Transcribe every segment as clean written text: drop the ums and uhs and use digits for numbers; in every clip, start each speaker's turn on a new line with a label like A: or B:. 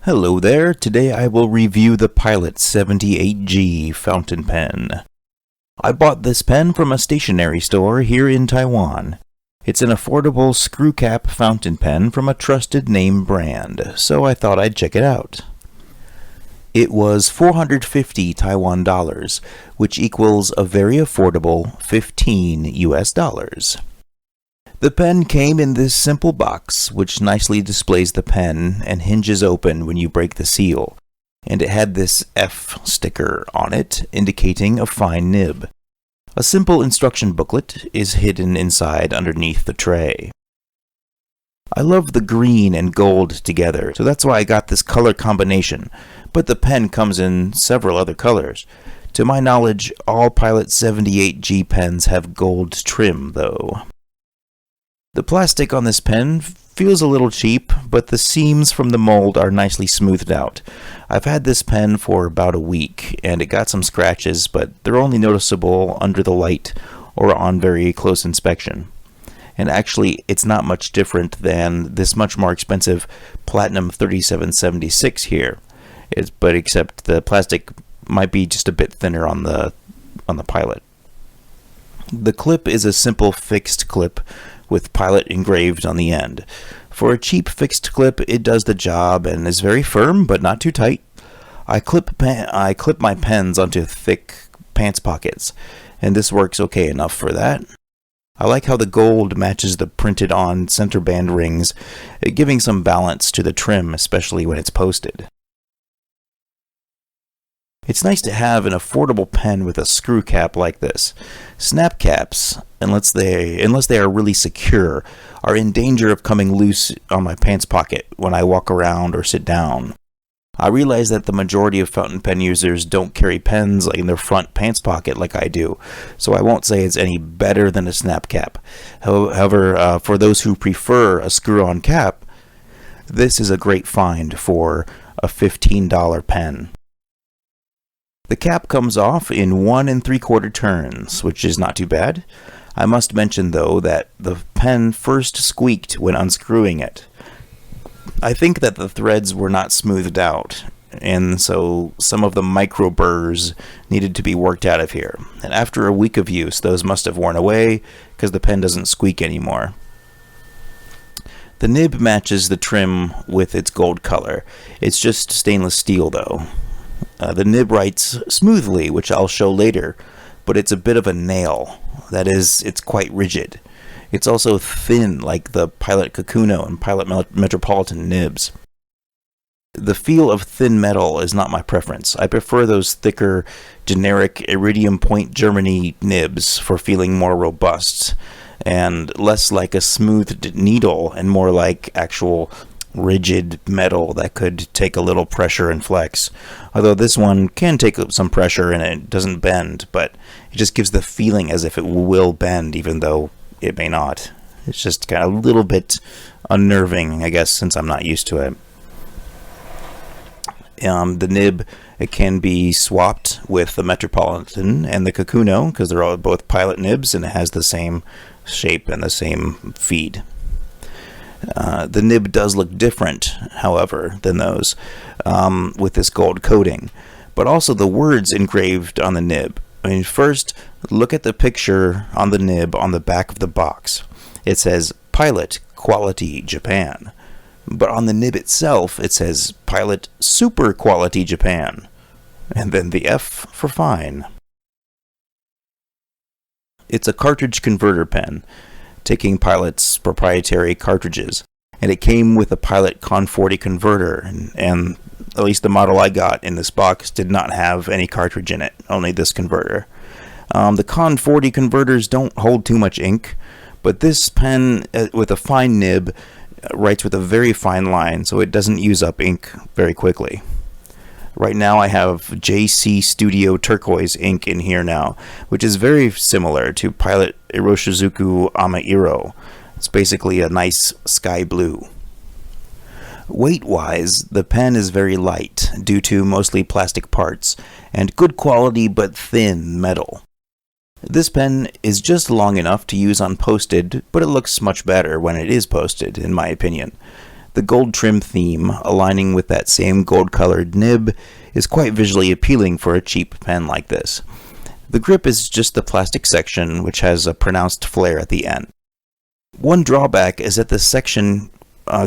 A: Hello there, today I will review the Pilot 78G fountain pen. I bought this pen from a stationery store here in Taiwan. It's an affordable screw cap fountain pen from a trusted name brand, so I thought I'd check it out. It was 450 Taiwan dollars, which equals a very affordable 15 US dollars. The pen came in this simple box, which nicely displays the pen and hinges open when you break the seal, and it had this F sticker on it, indicating a fine nib. A simple instruction booklet is hidden inside underneath the tray. I love the green and gold together, so that's why I got this color combination, but the pen comes in several other colors. To my knowledge, all Pilot 78G pens have gold trim, though. The plastic on this pen feels a little cheap, but the seams from the mold are nicely smoothed out. I've had this pen for about a week, and it got some scratches, but they're only noticeable under the light or on very close inspection. And actually, it's not much different than this much more expensive Platinum 3776 here, but except the plastic might be just a bit thinner on the Pilot. The clip is a simple fixed clip with Pilot engraved on the end. For a cheap fixed clip, it does the job and is very firm, but not too tight. I clip my pens onto thick pants pockets, and this works okay enough for that. I like how the gold matches the printed-on center band rings, giving some balance to the trim, especially when it's posted. It's nice to have an affordable pen with a screw cap like this. Snap caps, unless they are really secure, are in danger of coming loose on my pants pocket when I walk around or sit down. I realize that the majority of fountain pen users don't carry pens in their front pants pocket like I do, so I won't say it's any better than a snap cap. However, for those who prefer a screw-on cap, this is a great find for a $15 pen. The cap comes off in 1 3/4 turns, which is not too bad. I must mention, though, that the pen first squeaked when unscrewing it. I think that the threads were not smoothed out, and so some of the micro burrs needed to be worked out of here. And after a week of use, those must have worn away, because the pen doesn't squeak anymore. The nib matches the trim with its gold color. It's just stainless steel, though. The nib writes smoothly, which I'll show later, but it's a bit of a nail. That is, it's quite rigid. It's also thin, like the Pilot Kakuno and Pilot Metropolitan nibs. The feel of thin metal is not my preference. I prefer those thicker, generic iridium point Germany nibs for feeling more robust, and less like a smoothed needle and more like actual rigid metal that could take a little pressure and flex. Although this one can take some pressure and it doesn't bend, but it just gives the feeling as if it will bend, even though it may not. It's just kind of a little bit unnerving, I guess, since I'm not used to it. The nib, it can be swapped with the Metropolitan and the Kakuno, because they're all both Pilot nibs, and it has the same shape and the same feed. The nib does look different, however, than those, with this gold coating, but also the words engraved on the nib. I mean, first, look at the picture on the nib on the back of the box. It says, Pilot Quality Japan, but on the nib itself, it says, Pilot Super Quality Japan, and then the F for fine. It's a cartridge converter pen, taking Pilot's proprietary cartridges, and it came with a Pilot Con 40 converter, and at least the model I got in this box did not have any cartridge in it, only this converter. The Con 40 converters don't hold too much ink, but this pen with a fine nib writes with a very fine line, so it doesn't use up ink very quickly. Right now I have JC Studio Turquoise ink in here now, which is very similar to Pilot Iroshizuku Amairo. It's basically a nice sky blue. Weight-wise, the pen is very light due to mostly plastic parts and good quality but thin metal. This pen is just long enough to use unposted, but it looks much better when it is posted, in my opinion. The gold trim theme, aligning with that same gold-colored nib, is quite visually appealing for a cheap pen like this. The grip is just the plastic section, which has a pronounced flare at the end. One drawback is that this section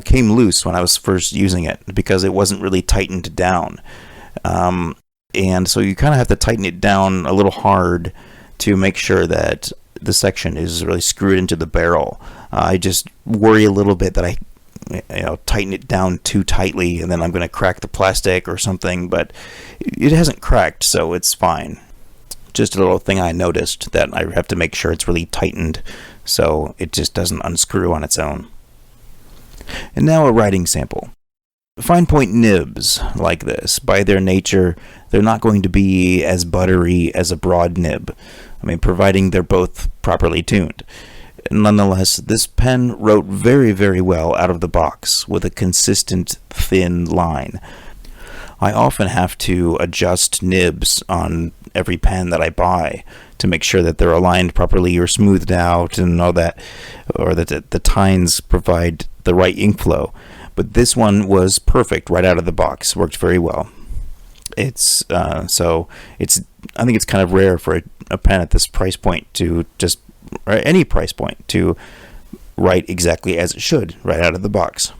A: came loose when I was first using it, because it wasn't really tightened down. And so you kind of have to tighten it down a little hard to make sure that the section is really screwed into the barrel. I just worry a little bit that I tighten it down too tightly and then I'm going to crack the plastic or something, but it hasn't cracked, so it's fine. Just a little thing I noticed, that I have to make sure it's really tightened so it just doesn't unscrew on its own. And now a writing sample. Fine point nibs like this, by their nature, they're not going to be as buttery as a broad nib. Providing they're both properly tuned. Nonetheless, this pen wrote very, very well out of the box with a consistent, thin line. I often have to adjust nibs on every pen that I buy to make sure that they're aligned properly or smoothed out and all that, or that the tines provide the right ink flow. But this one was perfect right out of the box, worked very well. I think it's kind of rare for a pen at this price point to just, or any price point, to write exactly as it should right out of the box.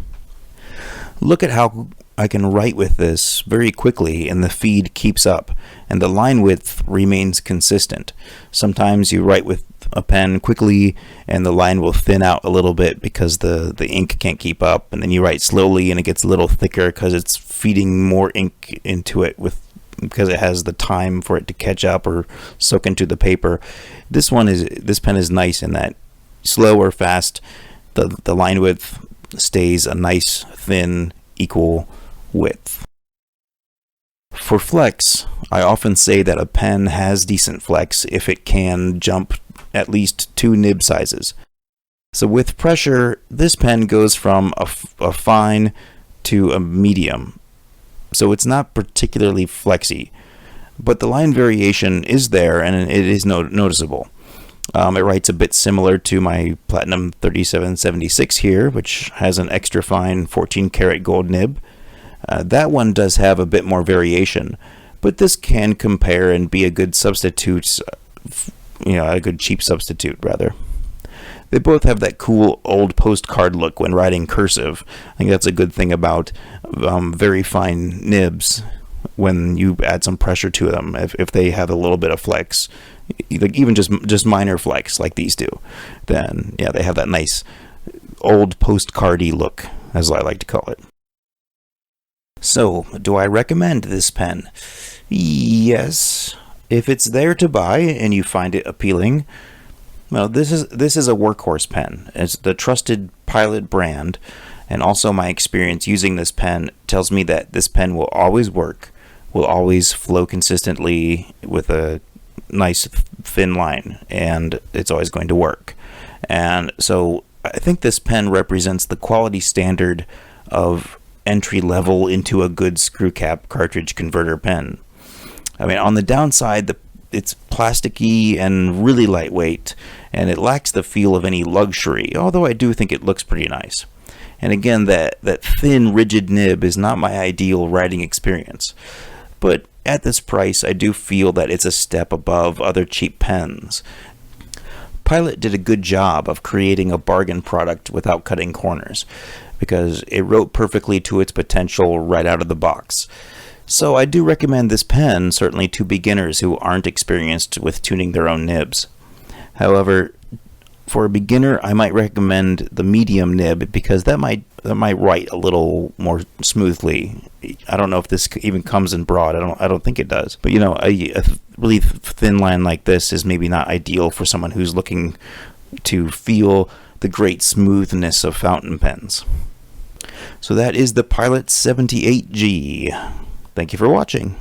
A: Look at how I can write with this very quickly and the feed keeps up and the line width remains consistent. Sometimes you write with a pen quickly and the line will thin out a little bit because the ink can't keep up, and then you write slowly and it gets a little thicker because it's feeding more ink into it because it has the time for it to catch up or soak into the paper. This pen is nice in that slow or fast, the line width stays a nice thin equal width. For flex, I often say that a pen has decent flex if it can jump at least 2 nib sizes. So with pressure, this pen goes from a fine to a medium. So it's not particularly flexy, but the line variation is there and it is noticeable. It writes a bit similar to my Platinum 3776 here, which has an extra fine 14 karat gold nib. That one does have a bit more variation, but this can compare and be a good substitute, a good cheap substitute rather. They both have that cool old postcard look when writing cursive. I think that's a good thing about very fine nibs when you add some pressure to them. If they have a little bit of flex, like even just minor flex like these do, then yeah, they have that nice old postcardy look, as I like to call it. So, do I recommend this pen? Yes, if it's there to buy and you find it appealing. Well, this is a workhorse pen. It's the trusted Pilot brand, and also my experience using this pen tells me that this pen will always work, will always flow consistently with a nice thin line, and it's always going to work. And so I think this pen represents the quality standard of entry level into a good screw cap cartridge converter pen. On the downside, it's plasticky and really lightweight, and it lacks the feel of any luxury, although I do think it looks pretty nice. And again, that thin, rigid nib is not my ideal writing experience. But at this price, I do feel that it's a step above other cheap pens. Pilot did a good job of creating a bargain product without cutting corners, because it wrote perfectly to its potential right out of the box. So I do recommend this pen, certainly to beginners who aren't experienced with tuning their own nibs. However, for a beginner, I might recommend the medium nib because that might write a little more smoothly. I don't know if this even comes in broad. I don't think it does. But a really thin line like this is maybe not ideal for someone who's looking to feel the great smoothness of fountain pens. So that is the Pilot 78G. Thank you for watching.